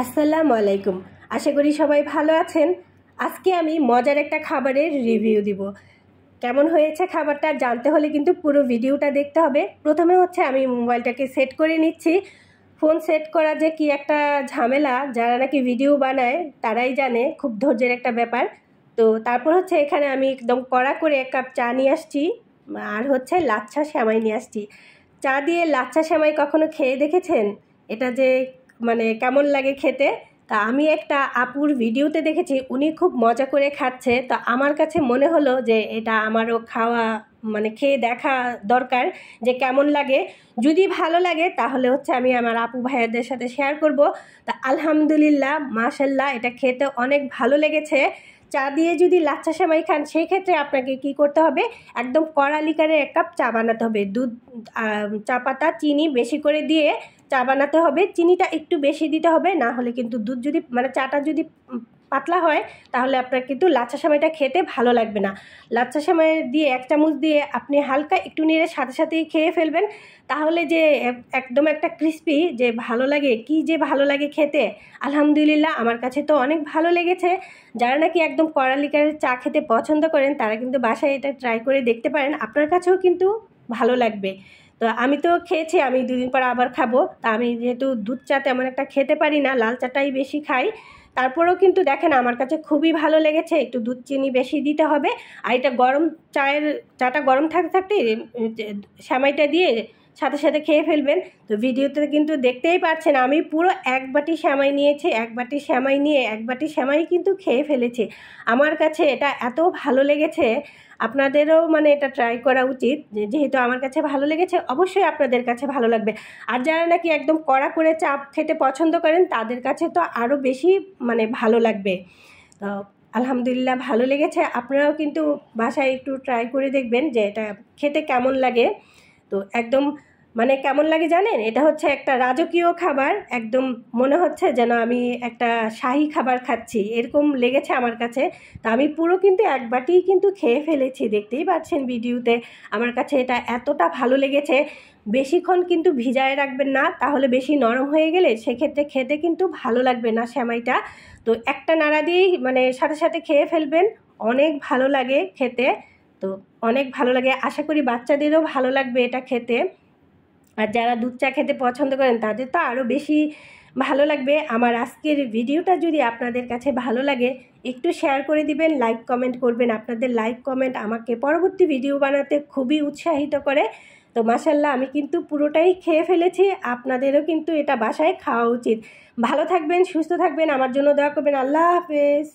আসসালামু আলাইকুম। আশা করি সবাই ভালো আছেন। আজকে আমি মজার একটা খাবারের রিভিউ দিব। কেমন হয়েছে খাবারটা জানতে হলে কিন্তু পুরো ভিডিওটা দেখতে হবে। প্রথমে হচ্ছে আমি মোবাইলটাকে সেট করে নিচ্ছি। ফোন সেট করা যে কি একটা ঝামেলা, যারা নাকি ভিডিও বানায় তারাই জানে, খুব ধৈর্যের একটা ব্যাপার। তো তারপর হচ্ছে এখানে আমি একদম কড়া করে 1 কাপ চা নিয়ে আসছি, আর হচ্ছে লাচ্ছা সেমাই নিয়ে আসছি। চা দিয়ে লাচ্ছা সেমাই কখনো খেয়ে দেখেছেন? এটা যে মানে কেমন লাগে খেতে? তা আমি একটা আপুর ভিডিওতে দেখেছি, উনি খুব মজা করে খাচ্ছে। তো আমার কাছে মনে হলো যে এটা আমারও খাওয়া মানে খেয়ে দেখা দরকার যে কেমন লাগে। যদি ভালো লাগে তাহলে হচ্ছে আমি আমার আপু ভাইয়াদের সাথে শেয়ার করব। তা আলহামদুলিল্লাহ মাশাল্লাহ, এটা খেতে অনেক ভালো লেগেছে। চা দিয়ে যদি লাচ্ছা সেমাই খান সেই ক্ষেত্রে আপনাকে কি করতে হবে, একদম কড়া লিকারে 1 কাপ চা বানাতে হবে। দুধ, চা পাতা, চিনি বেশি করে দিয়ে চা বানাতে হবে। চিনিটা একটু বেশি দিতে হবে, না হলে কিন্তু দুধ যদি মানে চাটা যদি পাতলা হয় তাহলে আপনার কিন্তু লাচ্ছা সেমাইটা খেতে ভালো লাগবে না। লাচ্ছা সেমাই দিয়ে 1 চামচ দিয়ে আপনি হালকা একটু নেড়ে সাথে সাথেই খেয়ে ফেলবেন। তাহলে যে একদম একটা ক্রিস্পি যে ভালো লাগে, কি যে ভালো লাগে খেতে। আলহামদুলিল্লাহ আমার কাছে তো অনেক ভালো লেগেছে। যারা নাকি একদম কড়া লিকারের চা খেতে পছন্দ করেন তারা কিন্তু বাসায় এটা ট্রাই করে দেখতে পারেন, আপনার কাছেও কিন্তু ভালো লাগবে। তো আমি তো খেয়েছি, আমি 2 দিন পর আবার খাবো। তা আমি যেহেতু দুধ চা তেমন একটা খেতে পারি না, লাল চাটাই বেশি খাই, তারপরেও কিন্তু দেখেন আমার কাছে খুবই ভালো লেগেছে। একটু দুধ চিনি বেশি দিতে হবে। আর এটা গরম চাটা গরম থাকতে থাকতে সেমাইটা দিয়ে সাথে সাথে খেয়ে ফেলবেন। তো ভিডিওতে কিন্তু দেখতেই পাচ্ছেন আমি পুরো 1 বাটি সেমাই নিয়েছি। 1 বাটি সেমাই নিয়ে 1 বাটি সেমাই কিন্তু খেয়ে ফেলেছি। আমার কাছে এটা এত ভালো লেগেছে, আপনাদেরও মানে এটা ট্রাই করা উচিত। যেহেতু আমার কাছে ভালো লেগেছে অবশ্যই আপনাদের কাছে ভালো লাগবে। আর যারা নাকি একদম কড়া করে চা খেতে পছন্দ করেন তাদের কাছে তো আরও বেশি মানে ভালো লাগবে। তো আলহামদুলিল্লাহ ভালো লেগেছে। আপনারাও কিন্তু বাসায় একটু ট্রাই করে দেখবেন যে এটা খেতে কেমন লাগে। তো একদম মানে কেমন লাগে জানেন, এটা হচ্ছে একটা রাজকীয় খাবার। একদম মনে হচ্ছে যেন আমি একটা শাহী খাবার খাচ্ছি, এরকম লেগেছে আমার কাছে। তা আমি পুরো কিন্তু 1 বাটিই কিন্তু খেয়ে ফেলেছি, দেখতেই পাচ্ছেন ভিডিওতে। আমার কাছে এটা এতটা ভালো লেগেছে। বেশিক্ষণ কিন্তু ভিজায় রাখবেন না, তাহলে বেশি নরম হয়ে গেলে সেক্ষেত্রে খেতে কিন্তু ভালো লাগবে না সেমাইটা। তো একটা নাড়া দিয়েই মানে সাথে সাথে খেয়ে ফেলবেন, অনেক ভালো লাগে খেতে। তো অনেক ভালো লাগে, আশা করি বাচ্চাদেরও ভালো লাগবে এটা খেতে। আর যারা দুধ চা খেতে পছন্দ করেন তাদের তো আরও বেশি ভালো লাগবে। আমার আজকের ভিডিওটা যদি আপনাদের কাছে ভালো লাগে একটু শেয়ার করে দিবেন, লাইক কমেন্ট করবেন। আপনাদের লাইক কমেন্ট আমাকে পরবর্তী ভিডিও বানাতে খুবই উৎসাহিত করে। তো মাশাল্লাহ আমি কিন্তু পুরোটাই খেয়ে ফেলেছি, আপনাদেরও কিন্তু এটা বাসায় খাওয়া উচিত। ভালো থাকবেন, সুস্থ থাকবেন, আমার জন্য দোয়া করবেন। আল্লাহ হাফেজ।